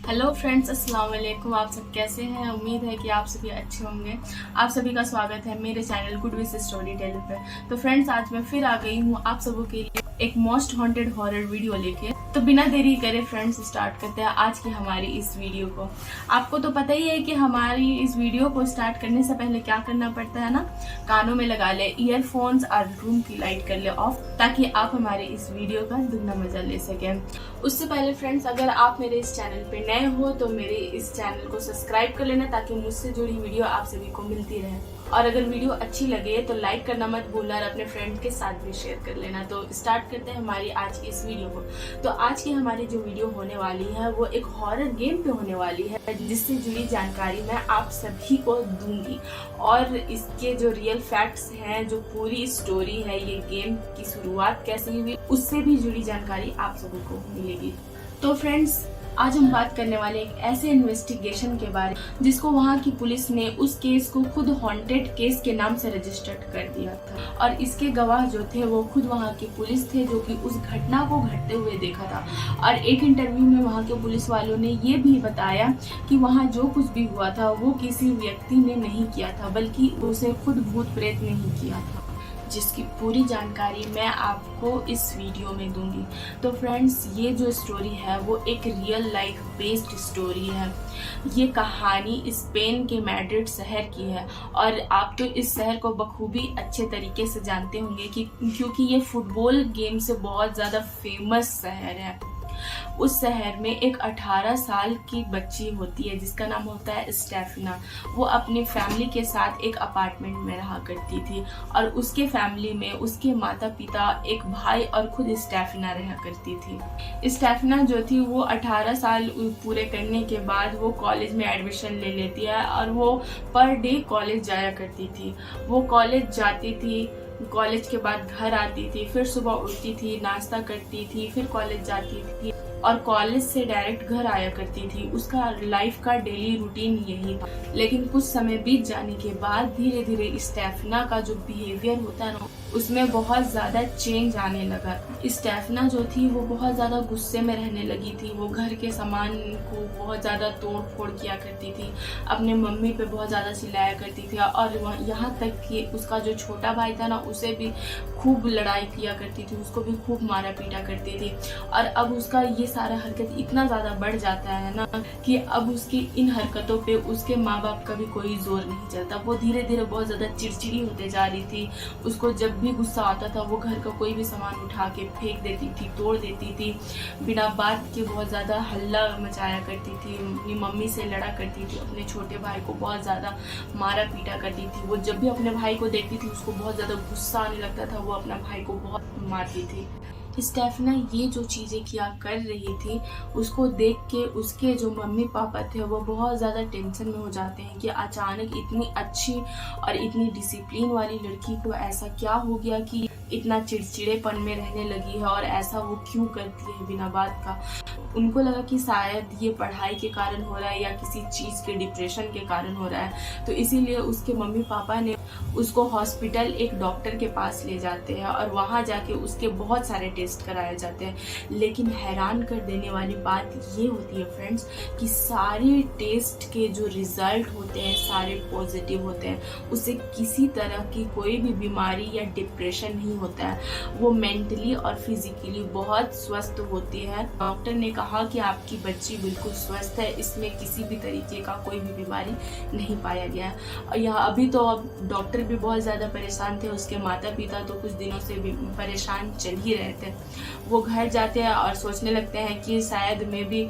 Hello friends, अस्सलाम वालेकुम। आप सब कैसे हैं? उम्मीद है कि आप सभी अच्छे होंगे। आप सभी का स्वागत है मेरे channel good wish story teller पे। तो फ्रेंड्स, आज मैं फिर आ गई हूँ आप सबों के लिए एक मोस्ट हॉन्टेड हॉरर वीडियो लेके। तो बिना देरी करे फ्रेंड्स स्टार्ट करते हैं आज की हमारी इस वीडियो को। आपको तो पता ही है कि हमारी इस वीडियो को स्टार्ट करने से पहले क्या करना पड़ता है ना। कानों में लगा ले ईयरफोन्स और रूम की लाइट कर ले ऑफ, ताकि आप हमारे इस वीडियो का दुगना मजा ले सकें। उससे पहले फ्रेंड्स, अगर आप मेरे इस चैनल पे नए हो तो मेरे इस चैनल को सब्सक्राइब कर लेना, ताकि मुझसे जुड़ी वीडियो आप सभी को मिलती रहे। और अगर वीडियो अच्छी लगे तो लाइक करना मत भूलना और अपने फ्रेंड के साथ भी शेयर कर लेना। तो स्टार्ट करते हैं हमारी आज की इस वीडियो को। तो आज की हमारी जो वीडियो होने वाली है वो एक हॉरर गेम पे होने वाली है, जिससे जुड़ी जानकारी मैं आप सभी को दूंगी। और इसके जो रियल फैक्ट्स हैं, जो पूरी स्टोरी है, ये गेम की शुरुआत कैसे हुई, उससे भी जुड़ी जानकारी आप सभी को मिलेगी। तो फ्रेंड्स, आज हम बात करने वाले एक ऐसे इन्वेस्टिगेशन के बारे में जिसको वहाँ की पुलिस ने उस केस को खुद हॉन्टेड केस के नाम से रजिस्टर्ड कर दिया था। और इसके गवाह जो थे वो खुद वहाँ की पुलिस थे, जो कि उस घटना को घटते हुए देखा था। और एक इंटरव्यू में वहाँ के पुलिस वालों ने ये भी बताया कि वहाँ जो कुछ भी हुआ था वो किसी व्यक्ति ने नहीं किया था, बल्कि उसे खुद भूत प्रेत ने ही किया था, जिसकी पूरी जानकारी मैं आपको इस वीडियो में दूंगी। तो फ्रेंड्स, ये जो स्टोरी है वो एक रियल लाइफ बेस्ड स्टोरी है। ये कहानी स्पेन के मैड्रिड शहर की है। और आप तो इस शहर को बखूबी अच्छे तरीके से जानते होंगे क्योंकि ये फुटबॉल गेम से बहुत ज़्यादा फेमस शहर है। उस शहर में एक 18 साल की बच्ची होती है जिसका नाम होता है स्टेफना। वो अपनी फैमिली के साथ एक अपार्टमेंट में रहा करती थी, और उसके फैमिली में उसके माता पिता, एक भाई और खुद स्टेफना रहा करती थी। स्टेफना जो थी वो 18 साल पूरे करने के बाद वो कॉलेज में एडमिशन ले लेती है, और वो पर डे कॉलेज जाया करती थी। वो कॉलेज जाती थी, कॉलेज के बाद घर आती थी, फिर सुबह उठती थी, नाश्ता करती थी, फिर कॉलेज जाती थी और कॉलेज से डायरेक्ट घर आया करती थी। उसका लाइफ का डेली रूटीन यही था। लेकिन कुछ समय बीत जाने के बाद धीरे धीरे स्टेफना का जो बिहेवियर होता है ना, उसमें बहुत ज़्यादा चेंज आने लगा। स्टेफना जो थी वो बहुत ज़्यादा गुस्से में रहने लगी थी। वो घर के सामान को बहुत ज़्यादा तोड़ फोड़ किया करती थी, अपने मम्मी पे बहुत ज़्यादा चिल्लाया करती थी, और यहाँ तक कि उसका जो छोटा भाई था ना, उसे भी खूब लड़ाई किया करती थी, उसको भी खूब मारा पीटा करती थी। और अब उसका ये सारा हरकत इतना ज़्यादा बढ़ जाता है ना कि अब उसकी इन हरकतों पे उसके माँ बाप का भी कोई जोर नहीं चलता। वो धीरे धीरे बहुत ज़्यादा चिड़चिड़ी होते जा रही थी। उसको जब भी गुस्सा आता था वो घर का कोई भी सामान उठा के फेंक देती थी, तोड़ देती थी, बिना बात के बहुत ज़्यादा हल्ला मचाया करती थी, अपनी मम्मी से लड़ा करती थी, अपने छोटे भाई को बहुत ज़्यादा मारा पीटा करती थी। वो जब भी अपने भाई को देखती थी उसको बहुत ज़्यादा गुस्सा आने लगता था, वो अपना भाई को बहुत मारती थी। स्टेफना ये जो चीज़ें किया कर रही थी, उसको देख के उसके जो मम्मी पापा थे वो बहुत ज़्यादा टेंशन में हो जाते हैं कि अचानक इतनी अच्छी और इतनी डिसिप्लिन वाली लड़की को ऐसा क्या हो गया कि इतना चिड़चिड़ेपन में रहने लगी है, और ऐसा वो क्यों करती है बिना बात का। उनको लगा कि शायद ये पढ़ाई के कारण हो रहा है या किसी चीज़ के डिप्रेशन के कारण हो रहा है। तो इसीलिए उसके मम्मी पापा ने उसको हॉस्पिटल एक डॉक्टर के पास ले जाते हैं, और वहाँ जाके उसके बहुत सारे टेस्ट कराए जाते हैं। लेकिन हैरान कर देने वाली बात ये होती है फ्रेंड्स कि सारे टेस्ट के जो रिजल्ट होते हैं सारे पॉजिटिव होते हैं। उसे किसी तरह की कोई भी बीमारी या डिप्रेशन नहीं होता है। वो मेंटली और फिजिकली बहुत स्वस्थ होती है। डॉक्टर ने कहा कि आपकी बच्ची बिल्कुल स्वस्थ है, इसमें किसी भी तरीके का कोई भी बीमारी नहीं पाया गया। और यहाँ अभी तो अब डॉक्टर भी बहुत ज़्यादा परेशान थे, उसके माता पिता तो कुछ दिनों से भी परेशान चल ही रहे थे। वो घर जाते हैं और सोचने लगते हैं कि शायद में भी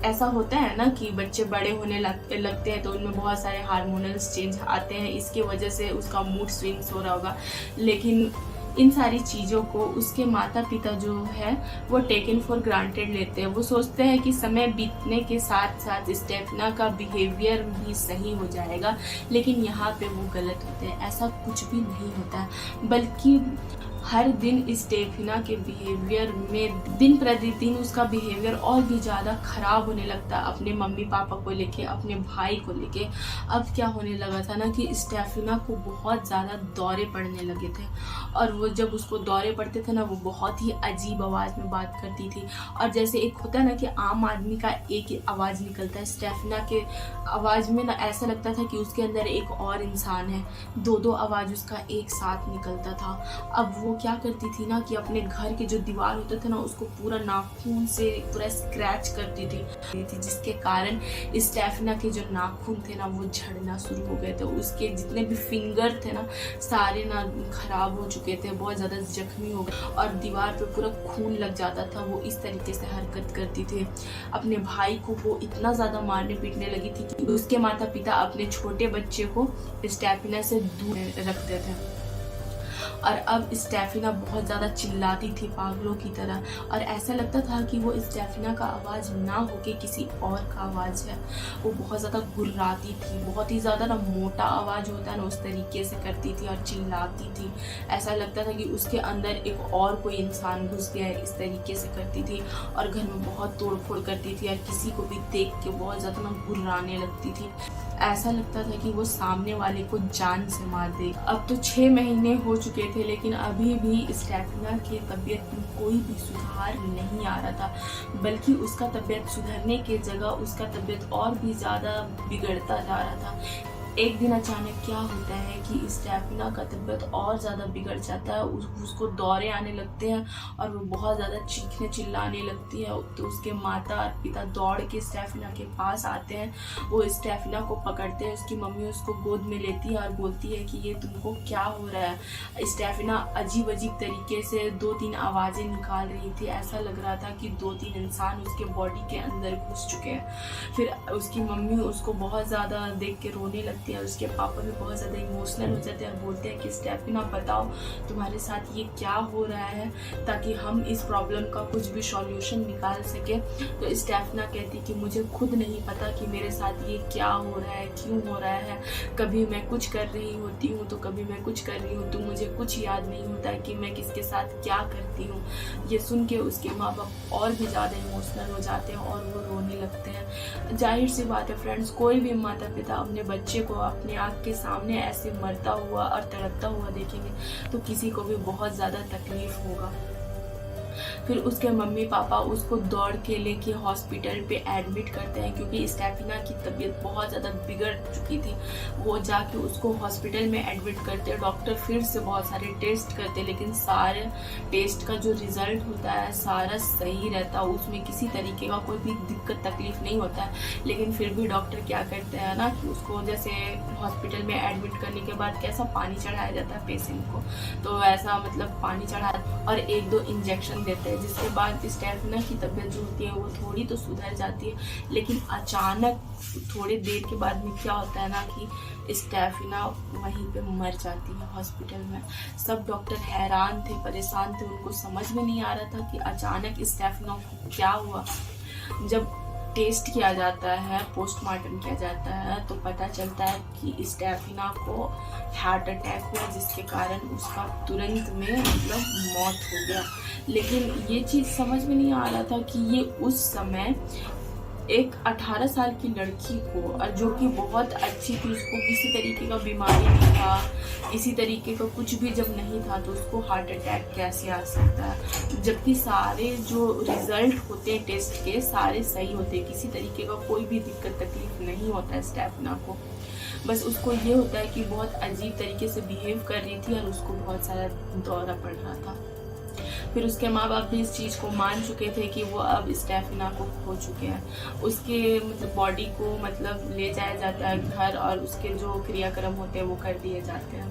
ऐसा होता है ना कि बच्चे बड़े होने लगते हैं तो उनमें बहुत सारे हार्मोनल्स चेंज आते हैं, इसके वजह से उसका मूड स्विंग्स हो रहा होगा। लेकिन इन सारी चीज़ों को उसके माता पिता जो है वो टेकन फॉर ग्रांटेड लेते हैं। वो सोचते हैं कि समय बीतने के साथ साथ स्टेफना का बिहेवियर भी सही हो जाएगा, लेकिन यहाँ पे वो गलत होते हैं। ऐसा कुछ भी नहीं होता, बल्कि हर दिन स्टेफिना के बिहेवियर में दिन प्रतिदिन उसका बिहेवियर और भी ज़्यादा ख़राब होने लगता है, अपने मम्मी पापा को लेके, अपने भाई को लेके। अब क्या होने लगा था ना कि स्टेफिना को बहुत ज़्यादा दौरे पड़ने लगे थे, और वो जब उसको दौरे पड़ते थे ना, वो बहुत ही अजीब आवाज़ में बात करती थी। और जैसे एक होता है ना कि आम आदमी का एक ही आवाज़ निकलता है, स्टेफिना के आवाज़ में ना ऐसा लगता था कि उसके अंदर एक और इंसान है, दो आवाज़ उसका एक साथ निकलता था। अब वो क्या करती थी ना कि अपने घर के जो दीवार होते थे ना, उसको पूरा नाखून से पूरा स्क्रैच करती थी, जिसके कारण स्टेफिना के जो नाखून थे ना वो झड़ना शुरू हो गए थे। उसके जितने भी फिंगर थे ना सारे ना खराब हो चुके थे, बहुत ज़्यादा जख्मी हो गए, और दीवार पे पूरा खून लग जाता था। वो इस तरीके से हरकत करती थी। अपने भाई को वो इतना ज़्यादा मारने पीटने लगी थी कि उसके माता पिता अपने छोटे बच्चे को स्टेफिना से दूर रखते थे। और अब स्टेफिना बहुत ज़्यादा चिल्लाती थी पागलों की तरह, और ऐसा लगता था कि वो स्टेफिना का आवाज़ ना होके किसी और का आवाज़ है। वो बहुत ज़्यादा गुर्राती थी, बहुत ही ज़्यादा ना मोटा आवाज़ होता है ना उस तरीके से करती थी और चिल्लाती थी। ऐसा लगता था कि उसके अंदर एक और कोई इंसान घुस गया है, इस तरीके से करती थी। और घर में बहुत तोड़ फोड़ करती थी, और किसी को भी देख के बहुत ज़्यादा ना गुर्राने लगती थी। ऐसा लगता था कि वो सामने वाले को जान से मार दे। अब तो 6 महीने हो चुके थे, लेकिन अभी भी स्टेफिना की तबीयत में कोई भी सुधार नहीं आ रहा था, बल्कि उसका तबीयत सुधरने के जगह उसका तबीयत और भी ज़्यादा बिगड़ता जा रहा था। एक दिन अचानक क्या होता है कि स्टेफिना का तबीयत और ज़्यादा बिगड़ जाता है, उसको दौरे आने लगते हैं, और वो बहुत ज़्यादा चीखने चिल्लाने लगती है। तो उसके माता और पिता दौड़ के स्टेफिना के पास आते हैं, वो स्टेफिना को पकड़ते हैं। उसकी मम्मी उसको गोद में लेती है और बोलती है कि ये तुमको क्या हो रहा है। स्टेफिना अजीब अजीब तरीके से 2-3 आवाज़ें निकाल रही थी, ऐसा लग रहा था कि 2-3 इंसान उसके बॉडी के अंदर घुस चुके हैं। फिर उसकी मम्मी उसको बहुत ज़्यादा देख के रोने लगती है, उसके पापा भी बहुत ज़्यादा इमोशनल हो जाते हैं और बोलते हैं कि स्टेफिना बताओ तुम्हारे साथ ये क्या हो रहा है, ताकि हम इस प्रॉब्लम का कुछ भी सॉल्यूशन निकाल सके। तो स्टेफिना कहती कि मुझे खुद नहीं पता कि मेरे साथ ये क्या हो रहा है, क्यों हो रहा है। कभी मैं कुछ कर रही होती हूँ तो कभी मैं कुछ कर रही हूँ, तो मुझे कुछ याद नहीं होता है कि मैं किसके साथ क्या करती हूँ। ये सुन के उसके माँ बाप और भी ज़्यादा इमोशनल हो जाते हैं और वो रोने लगते हैं। जाहिर सी बात है फ्रेंड्स, कोई भी माता पिता अपने बच्चे को अपने आँख के सामने ऐसे मरता हुआ और तड़पता हुआ देखेंगे तो किसी को भी बहुत ज़्यादा तकलीफ होगा। फिर उसके मम्मी पापा उसको दौड़ के लेके हॉस्पिटल पे एडमिट करते हैं, क्योंकि स्टेफिना की तबीयत बहुत ज़्यादा बिगड़ चुकी थी। वो जाके उसको हॉस्पिटल में एडमिट करते हैं। डॉक्टर फिर से बहुत सारे टेस्ट करते हैं, लेकिन सारे टेस्ट का जो रिज़ल्ट होता है सारा सही रहता है, उसमें किसी तरीके का कोई भी दिक्कत तकलीफ नहीं होता है। लेकिन फिर भी डॉक्टर क्या करते हैं ना कि उसको जैसे हॉस्पिटल में एडमिट करने के बाद कैसा पानी चढ़ाया जाता है पेशेंट को, तो ऐसा मतलब पानी चढ़ा और 1-2 इंजेक्शन देते हैं, जिसके बाद स्टेफिना की तबीयत जो होती है वो थोड़ी तो सुधर जाती है। लेकिन अचानक थोड़ी देर के बाद में क्या होता है ना कि स्टेफिना वहीं पे मर जाती है हॉस्पिटल में। सब डॉक्टर हैरान थे, परेशान थे, उनको समझ में नहीं आ रहा था कि अचानक स्टेफिना को क्या हुआ। जब टेस्ट किया जाता है, पोस्टमार्टम किया जाता है, तो पता चलता है कि स्टेफिना को हार्ट अटैक हुआ, जिसके कारण उसका तुरंत में मतलब मौत हो गया। लेकिन ये चीज़ समझ में नहीं आ रहा था कि ये उस समय एक 18 साल की लड़की को, और जो कि बहुत अच्छी थी, उसको किसी तरीके का बीमारी नहीं था, इसी तरीके का कुछ भी जब नहीं था, तो उसको हार्ट अटैक कैसे आ सकता है। जबकि सारे जो रिजल्ट होते हैं टेस्ट के सारे सही होते हैं, किसी तरीके का कोई भी दिक्कत तकलीफ नहीं होता है स्टेफिना को। बस उसको ये होता है कि बहुत अजीब तरीके से बिहेव कर रही थी और उसको बहुत सारा दौरा पड़ रहा था। फिर उसके माँ बाप भी इस चीज़ को मान चुके थे कि वो अब स्टेफिना को खो चुके हैं। उसके मतलब बॉडी को मतलब ले जाया जाता है घर, और उसके जो क्रियाक्रम होते हैं वो कर दिए जाते हैं।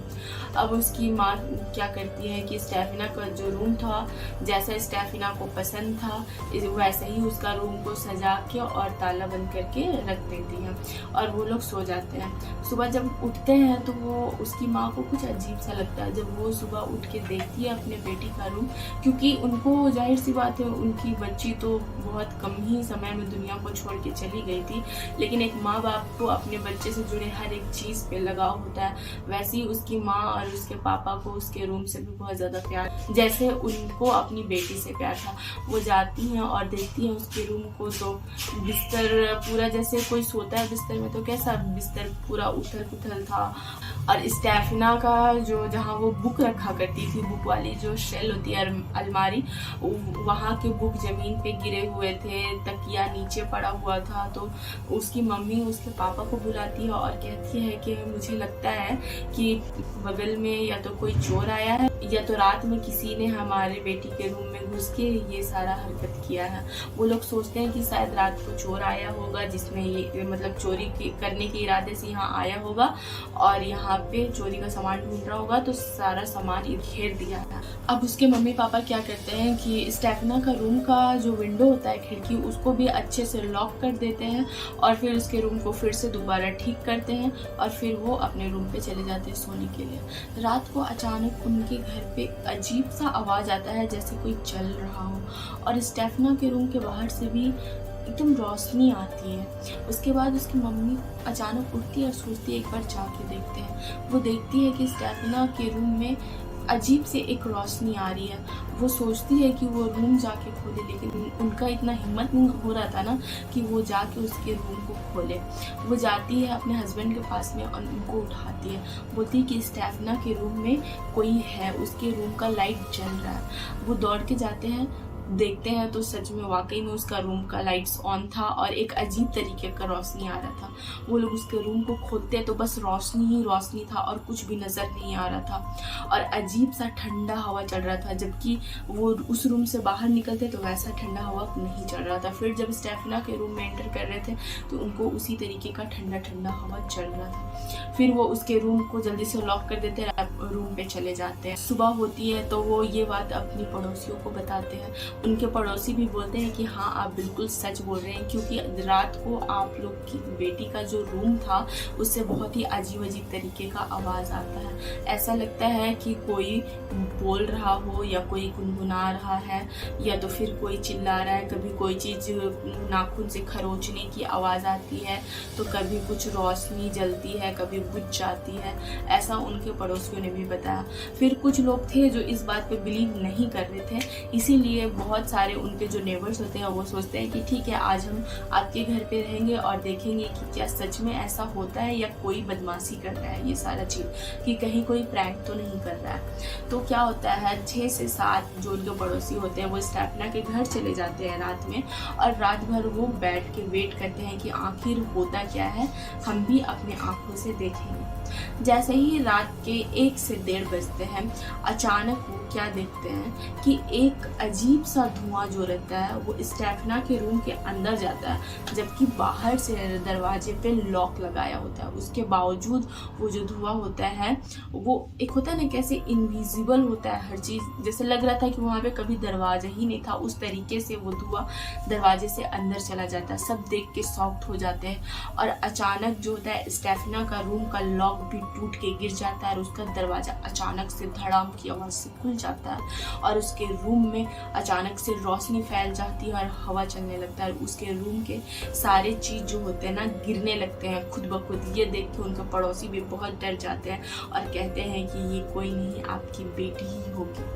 अब उसकी माँ क्या करती है कि स्टेफिना का जो रूम था, जैसा स्टेफिना को पसंद था वैसे ही उसका रूम को सजा के और ताला बंद करके रख देती हैं, और वो लोग सो जाते हैं। सुबह जब उठते हैं तो वो उसकी माँ को कुछ अजीब सा लगता है। जब वो सुबह उठ के देखती है अपने बेटी का रूम, क्योंकि उनको जाहिर सी बात है उनकी बच्ची तो बहुत कम ही समय में दुनिया को छोड़ के चली गई थी, लेकिन एक माँ बाप को अपने बच्चे से जुड़े हर एक चीज़ पे लगाव होता है। वैसे ही उसकी माँ और उसके पापा को उसके रूम से भी बहुत ज़्यादा प्यार, जैसे उनको अपनी बेटी से प्यार था। वो जाती हैं और देखती हैं उसके रूम को, तो बिस्तर पूरा जैसे कोई सोता है बिस्तर में तो कैसा बिस्तर पूरा उथल पुथल था। और स्टेफना का जो जहाँ वो बुक रखा करती थी, बुक वाली जो शेल होती है अलमारी, वहाँ के बुक ज़मीन पे गिरे हुए थे, तकिया नीचे पड़ा हुआ था। तो उसकी मम्मी उसके पापा को बुलाती है और कहती है कि मुझे लगता है कि बगल में या तो कोई चोर आया है या तो रात में किसी ने हमारे बेटी के रूम में घुस के ये सारा हरकत किया है। वो लोग सोचते हैं कि शायद रात को चोर आया होगा जिसने ये मतलब चोरी करने के इरादे से यहाँ आया होगा और यहाँ पे चोरी का सामान ढूंढ रहा होगा, तो सारा सामान घेर दिया है। अब उसके मम्मी पापा क्या करते हैं कि स्टेफना का रूम का जो विंडो होता है, खिड़की, उसको भी अच्छे से लॉक कर देते हैं और फिर उसके रूम को फिर से दोबारा ठीक करते हैं और फिर वो अपने रूम पे चले जाते हैं सोने के लिए। रात को अचानक उनके घर पे अजीब सा आवाज़ आता है जैसे कोई चल रहा हो, और स्टेफना के रूम के बाहर से भी एकदम रोशनी आती है। उसके बाद उसकी मम्मी अचानक उठती है और सोचती है एक बार जाके देखते हैं। वो देखती है कि स्टेफना के रूम में अजीब से एक रोशनी आ रही है। वो सोचती है कि वो रूम जाके खोले, लेकिन उनका इतना हिम्मत नहीं हो रहा था ना कि वो जाके उसके रूम को खोले। वो जाती है अपने हस्बैंड के पास में और उनको उठाती है, बोलती है कि स्टेफना के रूम में कोई है, उसके रूम का लाइट जल रहा है। वो दौड़ के जाते हैं, देखते हैं तो सच में वाकई में उसका रूम का लाइट्स ऑन था और एक अजीब तरीके का रोशनी आ रहा था। वो लोग उसके रूम को खोलते हैं तो बस रोशनी ही रोशनी था और कुछ भी नज़र नहीं आ रहा था, और अजीब सा ठंडा हवा चल रहा था। जबकि वो उस रूम से बाहर निकलते तो वैसा ठंडा हवा नहीं चल रहा था। फिर जब स्टेफना के रूम में एंटर कर रहे थे तो उनको उसी तरीके का ठंडा ठंडा हवा चल रहा था। फिर वो उसके रूम को जल्दी से लॉक कर देते हैं, रूम पे चले जाते हैं। सुबह होती है तो वो ये बात अपनी पड़ोसियों को बताते हैं। उनके पड़ोसी भी बोलते हैं कि हाँ आप बिल्कुल सच बोल रहे हैं, क्योंकि रात को आप लोग की बेटी का जो रूम था उससे बहुत ही अजीब अजीब तरीके का आवाज़ आता है। ऐसा लगता है कि कोई बोल रहा हो या कोई गुनगुना रहा है या तो फिर कोई चिल्ला रहा है। कभी कोई चीज़ नाखून से खरोचने की आवाज़ आती है तो कभी कुछ रोशनी जलती है, कभी बुझ जाती है। ऐसा उनके पड़ोसियों ने भी बताया। फिर कुछ लोग थे जो इस बात पे बिलीव नहीं कर रहे थे, इसीलिए बहुत सारे उनके जो नेबर्स होते हैं वो सोचते हैं कि ठीक है आज हम आपके घर पे रहेंगे और देखेंगे कि क्या सच में ऐसा होता है या कोई बदमाशी कर रहा है, ये सारा चीज़, कि कहीं कोई प्रैंक तो नहीं कर रहा है। तो क्या होता है 6 से 7 जो उनके पड़ोसी होते हैं वो स्टेफना के घर चले जाते हैं रात में, और रात भर वो बैठ के वेट करते हैं कि आखिर होता क्या है, हम भी अपने आंखों से देखेंगे। जैसे ही रात के 1 से 1:30 बजते हैं, अचानक वो क्या देखते हैं कि एक अजीब सा धुआं जो रहता है वो स्टेफना के रूम के अंदर जाता है, जबकि बाहर से दरवाजे पे लॉक लगाया होता है। उसके बावजूद वो जो धुआं होता है वो एक होता है ना कैसे इनविजिबल होता है हर चीज़, जैसे लग रहा था कि वहाँ पे कभी दरवाजा ही नहीं था। उस तरीके से वो धुआं दरवाजे से अंदर चला जाता है। सब देख के शॉक्ड हो जाते हैं, और अचानक जो होता है स्टेफना का रूम का लॉक भी टूट के गिर जाता है और उसका दरवाजा अचानक से धड़ाम की आवाज़ से खुल जाता है और उसके रूम में अचानक से रोशनी फैल जाती है और हवा चलने लगता है। उसके रूम के सारे चीज़ जो होते हैं ना गिरने लगते हैं खुद ब खुद। ये देख के उनके पड़ोसी भी बहुत डर जाते हैं और कहते हैं कि ये कोई नहीं आपकी बेटी ही होगी।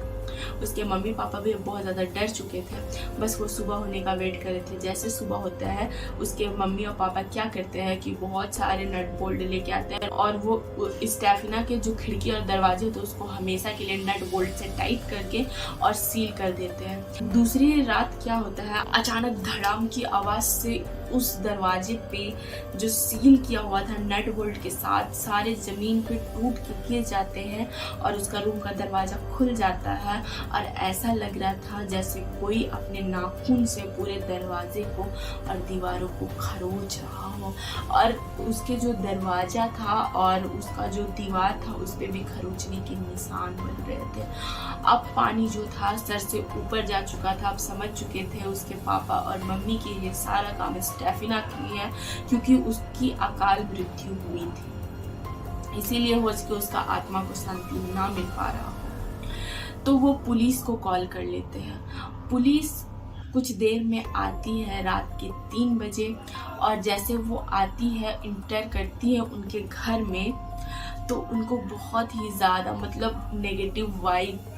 उसके मम्मी पापा भी बहुत ज़्यादा डर चुके थे, बस वो सुबह होने का वेट कर रहे थे। जैसे सुबह होता है उसके मम्मी और पापा क्या करते हैं कि बहुत सारे नट बोल्ट लेके आते हैं और वो स्टेफना के जो खिड़की और दरवाजे होते हैं उसको हमेशा के लिए नट बोल्ट से टाइट करके और सील कर देते हैं। दूसरी रात क्या होता है, अचानक धड़ाम की आवाज़ से उस दरवाजे पे जो सील किया हुआ था नट बोल्ट के साथ सारे ज़मीन पे टूट के गिर जाते हैं और उसका रूम का दरवाज़ा खुल जाता है। और ऐसा लग रहा था जैसे कोई अपने नाखून से पूरे दरवाजे को और दीवारों को खरोच रहा हो, और उसके जो दरवाज़ा था और उसका जो दीवार था उस पर भी खरोचने के निशान बन रहे थे। अब पानी जो था सर से ऊपर जा चुका था। अब समझ चुके थे उसके पापा और मम्मी के ये सारा काम स्टेफना की है, क्योंकि उसकी अकाल मृत्यु हुई थी, इसीलिए हो सके उसका आत्मा को शांति ना मिल पा रहा हो। तो वो पुलिस को कॉल कर लेते हैं। पुलिस कुछ देर में आती है रात के 3 बजे, और जैसे वो आती है, इंटर करती है उनके घर में, तो उनको बहुत ही ज़्यादा मतलब नेगेटिव वाइब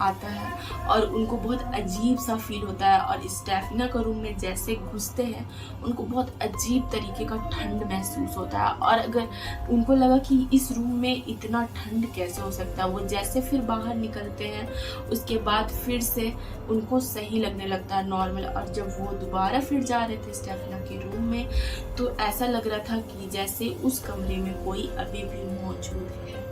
आता है और उनको बहुत अजीब सा फील होता है। और स्टेफिना का रूम में जैसे घुसते हैं उनको बहुत अजीब तरीके का ठंड महसूस होता है, और अगर उनको लगा कि इस रूम में इतना ठंड कैसे हो सकता है, वो जैसे फिर बाहर निकलते हैं उसके बाद फिर से उनको सही लगने लगता है, नॉर्मल। और जब वो दोबारा फिर जा रहे थे स्टेफिना के रूम में, तो ऐसा लग रहा था कि जैसे उस कमरे में कोई अभी भी मौजूद है।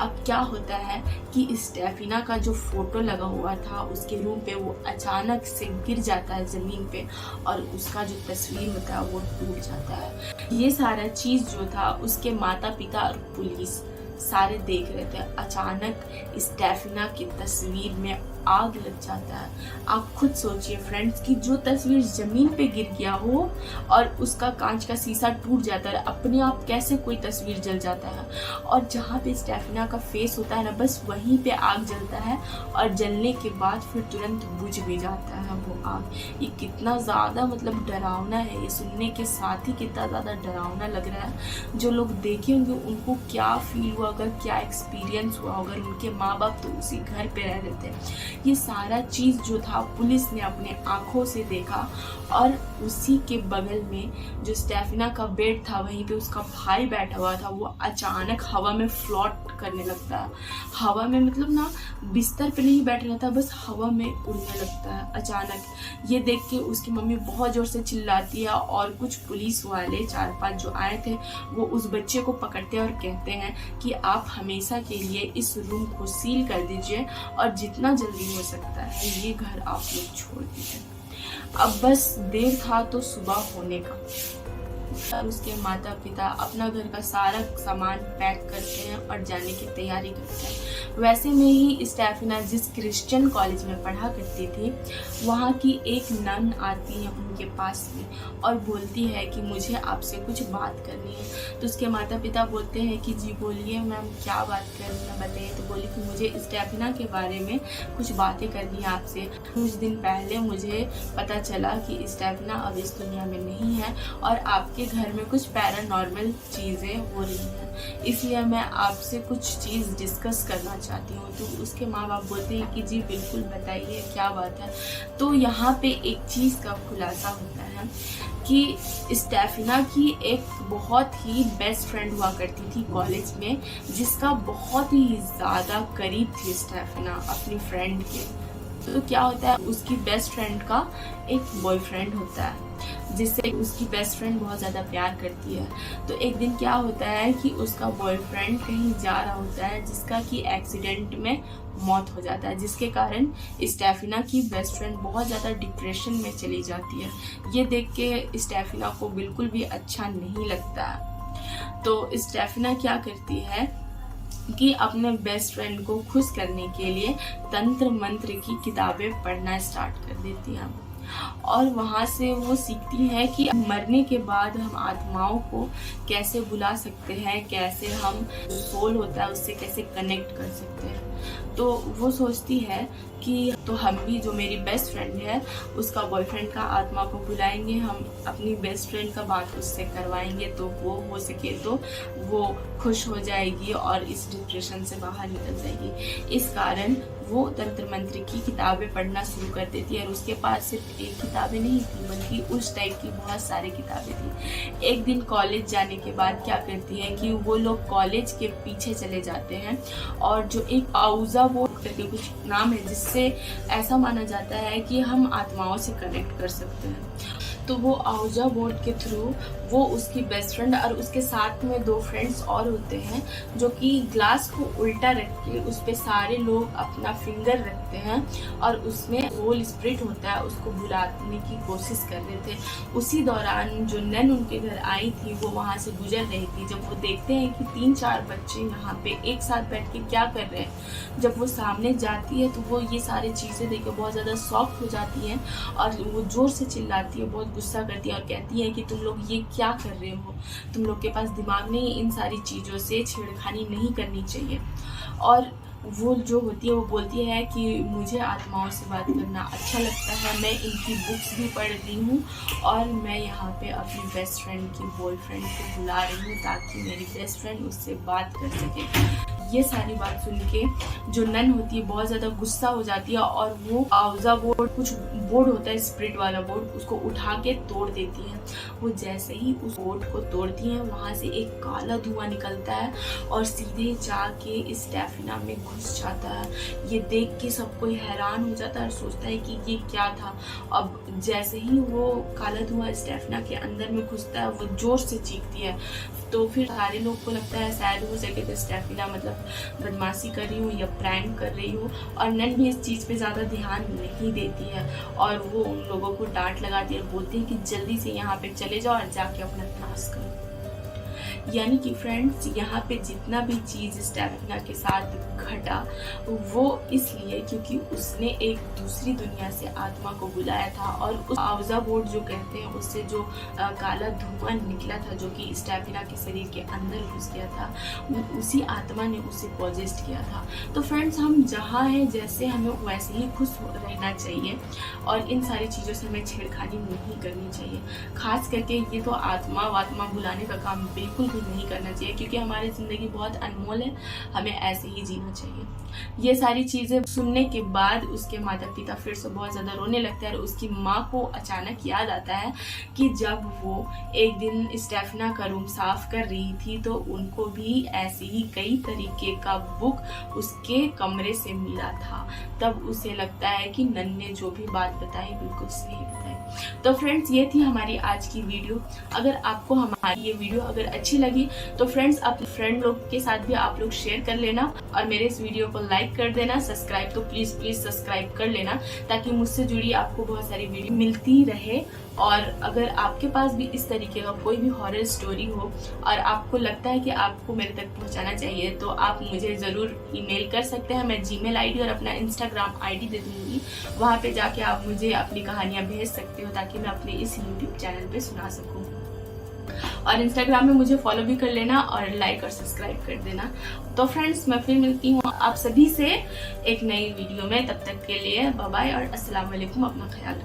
अब क्या होता है कि स्टेफिना का जो फोटो लगा हुआ था उसके रूम पे, वो अचानक से गिर जाता है ज़मीन पे, और उसका जो तस्वीर होता है वो टूट जाता है। ये सारा चीज़ जो था उसके माता पिता और पुलिस सारे देख रहे थे। अचानक स्टेफिना की तस्वीर में आग लग जाता है। आप खुद सोचिए फ्रेंड्स कि जो तस्वीर जमीन पे गिर गया हो और उसका कांच का शीशा टूट जाता है, अपने आप कैसे कोई तस्वीर जल जाता है। और जहाँ पे स्टेफिना का फेस होता है ना, बस वहीं पे आग जलता है, और जलने के बाद फिर तुरंत बुझ भी जाता है वो आग। ये कितना ज़्यादा मतलब डरावना है, ये सुनने के साथ ही कितना ज़्यादा डरावना लग रहा है। जो लोग देखे होंगे उनको क्या फील हुआ होगा, क्या एक्सपीरियंस हुआ होगा। उनके माँ बाप तो उसी घर पे रह रहे थे। ये सारा चीज़ जो था पुलिस ने अपने आँखों से देखा, और उसी के बगल में जो स्टेफिना का बेड था वहीं पे उसका भाई बैठा हुआ था। वो अचानक हवा में फ्लॉट करने लगता है। हवा में मतलब ना बिस्तर पे नहीं बैठ रहता, बस हवा में उड़ने लगता है अचानक। ये देख के उसकी मम्मी बहुत ज़ोर से चिल्लाती है, और कुछ पुलिस वाले 4-5 जो आए थे वो उस बच्चे को पकड़ते हैं और कहते हैं कि आप हमेशा के लिए इस रूम को सील कर दीजिए, और जितना जल्दी हो सकता है ये घर आप लोग छोड़ दीजिए। अब बस देर था तो सुबह होने का, और उसके माता पिता अपना घर का सारा सामान पैक करते हैं और जाने की तैयारी करते हैं। वैसे में ही स्टेफिना जिस क्रिश्चियन कॉलेज में पढ़ा करती थी, वहाँ की एक नन आती है उनके पास में और बोलती है कि मुझे आपसे कुछ बात करनी है। तो उसके माता पिता बोलते हैं कि जी बोलिए मैम, क्या बात करनी है बताइए। तो बोली कि मुझे स्टेफिना के बारे में कुछ बातें करनी है आपसे। कुछ दिन पहले मुझे पता चला कि स्टेफिना अब इस दुनिया में नहीं है, और आपके घर में कुछ पैरानॉर्मल चीज़ें हो रही हैं, इसलिए मैं आपसे कुछ चीज़ डिस्कस करना चाहती हूँ। तो उसके माँ बाप बोलते हैं कि जी बिल्कुल बताइए क्या बात है। तो यहाँ पे एक चीज़ का खुलासा होता है कि स्टेफिना की एक बहुत ही बेस्ट फ्रेंड हुआ करती थी कॉलेज में, जिसका बहुत ही ज़्यादा करीब थी स्टेफिना अपनी फ्रेंड के। तो क्या होता है, उसकी बेस्ट फ्रेंड का एक बॉयफ्रेंड होता है जिससे उसकी बेस्ट फ्रेंड बहुत ज़्यादा प्यार करती है। तो एक दिन क्या होता है कि उसका बॉयफ्रेंड कहीं जा रहा होता है, जिसका कि एक्सीडेंट में मौत हो जाता है, जिसके कारण स्टेफिना की बेस्ट फ्रेंड बहुत ज़्यादा डिप्रेशन में चली जाती है। ये देख के स्टेफिना को बिल्कुल भी अच्छा नहीं लगता है। तो स्टेफिना क्या करती है कि अपने बेस्ट फ्रेंड को खुश करने के लिए तंत्र मंत्र की किताबें पढ़ना स्टार्ट कर देती है, और वहाँ से वो सीखती है कि मरने के बाद हम आत्माओं को कैसे बुला सकते हैं, कैसे हम सोल होता है उससे कैसे कनेक्ट कर सकते हैं। तो वो सोचती है कि तो हम भी, जो मेरी बेस्ट फ्रेंड है उसका बॉयफ्रेंड का आत्मा को बुलाएंगे, हम अपनी बेस्ट फ्रेंड का बात उससे करवाएंगे, तो वो हो सके तो वो खुश हो जाएगी और इस डिप्रेशन से बाहर निकल जाएगी। इस कारण वो तंत्र मंत्र की किताबें पढ़ना शुरू कर देती है, और उसके पास सिर्फ एक किताबें नहीं थी बल्कि उस टाइप की बहुत सारी किताबें थी। एक दिन कॉलेज जाने के बाद क्या करती है कि वो लोग कॉलेज के पीछे चले जाते हैं, और जो एक आउजा बोर्ड करके कुछ नाम है जिससे ऐसा माना जाता है कि हम आत्माओं से कनेक्ट कर सकते हैं। तो वो आउजा बोर्ड के थ्रू वो उसकी बेस्ट फ्रेंड और उसके साथ में 2 फ्रेंड्स और होते हैं, जो कि ग्लास को उल्टा रख के उस पे सारे लोग अपना फिंगर रखते हैं, और उसमें होल स्प्रिट होता है उसको बुलाने की कोशिश कर रहे थे। उसी दौरान जो नन उनके घर आई थी वो वहाँ से गुजर रही थी। जब वो देखते हैं कि 3-4 बच्चे यहाँ पे एक साथ बैठ के क्या कर रहे हैं, जब वो सामने जाती है तो वो ये सारी चीज़ें देख के बहुत ज़्यादा शॉक हो जाती हैं, और वो ज़ोर से चिल्लाती है, बहुत गुस्सा करती है और कहती है कि तुम लोग ये क्या कर रहे हो, तुम लोग के पास दिमाग नहीं, इन सारी चीज़ों से छेड़खानी नहीं करनी चाहिए। और वो जो होती है वो बोलती है कि मुझे आत्माओं से बात करना अच्छा लगता है, मैं इनकी बुक्स भी पढ़ रही हूँ और मैं यहाँ पे अपनी बेस्ट फ्रेंड की बॉयफ्रेंड को बुला रही हूँ ताकि मेरी बेस्ट फ्रेंड उससे बात कर सके। ये सारी बात सुन के जो नन होती है बहुत ज़्यादा गुस्सा हो जाती है और वो आउजा बोर्ड, कुछ बोर्ड होता है स्पिरिट वाला बोर्ड, उसको उठा के तोड़ देती है। वो जैसे ही उस बोर्ड को तोड़ती है वहाँ से एक काला धुआं निकलता है और सीधे जाके स्टेफिना में घुस जाता है। ये देख के सब कोई हैरान हो जाता है और सोचता है कि ये क्या था। अब जैसे ही वो काला धुआं स्टेफिना के अंदर में घुसता है वो जोर से चीखती है। तो फिर सारे लोग को लगता है शायद हो सके तो स्टेफिना मतलब बदमाशी कर रही हूँ या प्रैंक कर रही हूँ, और नन भी इस चीज़ पे ज़्यादा ध्यान नहीं देती है और वो उन लोगों को डांट लगाती है और बोलती है कि जल्दी से यहाँ पे चले जाओ और जाके अपना क्लास करो। यानी कि फ्रेंड्स यहाँ पे जितना भी चीज़ स्टेफिना के साथ घटा वो इसलिए क्योंकि उसने एक दूसरी दुनिया से आत्मा को बुलाया था और उस आउजा बोर्ड जो कहते हैं उससे जो काला धुआं निकला था जो कि स्टेफिना के शरीर के अंदर घुस गया था, उसी आत्मा ने उसे पॉजेस्ट किया था। तो फ्रेंड्स हम जहाँ हैं जैसे हमें वैसे ही खुश रहना चाहिए और इन सारी चीज़ों से हमें छेड़खानी नहीं करनी चाहिए। खास करके ये तो आत्मा बुलाने का काम बिल्कुल भी नहीं करना चाहिए क्योंकि हमारी ज़िंदगी बहुत अनमोल है, हमें ऐसे ही जीना चाहिए। ये सारी चीज़ें सुनने के बाद उसके माता पिता फिर से बहुत ज़्यादा रोने लगते हैं और उसकी माँ को अचानक याद आता है कि जब वो एक दिन स्टेफिना का रूम साफ कर रही थी तो उनको भी ऐसे ही कई तरीके का बुक उसके कमरे से मिला था। तब उसे लगता है कि नन ने जो भी बात बताई बिल्कुल सही बताई। तो फ्रेंड्स ये थी हमारी आज की वीडियो। अगर आपको हमारी ये वीडियो अगर अच्छी लगी तो फ्रेंड्स अपने फ्रेंड लोग के साथ भी आप लोग शेयर कर लेना और मेरे इस वीडियो को लाइक कर देना। सब्सक्राइब तो प्लीज़ सब्सक्राइब कर लेना ताकि मुझसे जुड़ी आपको बहुत सारी वीडियो मिलती रहे। और अगर आपके पास भी इस तरीके का कोई भी हॉरर स्टोरी हो और आपको लगता है कि आपको मेरे तक पहुंचाना चाहिए तो आप मुझे ज़रूर ईमेल कर सकते हैं। मैं जीमेल आईडी और अपना इंस्टाग्राम आईडी दे दूँगी, वहाँ पे जाके आप मुझे अपनी कहानियाँ भेज सकते हो ताकि मैं अपने इस यूट्यूब चैनल पे सुना सकूँ। और इंस्टाग्राम में मुझे फॉलो भी कर लेना और लाइक और सब्सक्राइब कर देना। तो फ्रेंड्स मैं फिर मिलती हूँ आप सभी से एक नई वीडियो में, तब तक के लिए बाय बाय और अस्सलाम वालेकुम। अपना ख्याल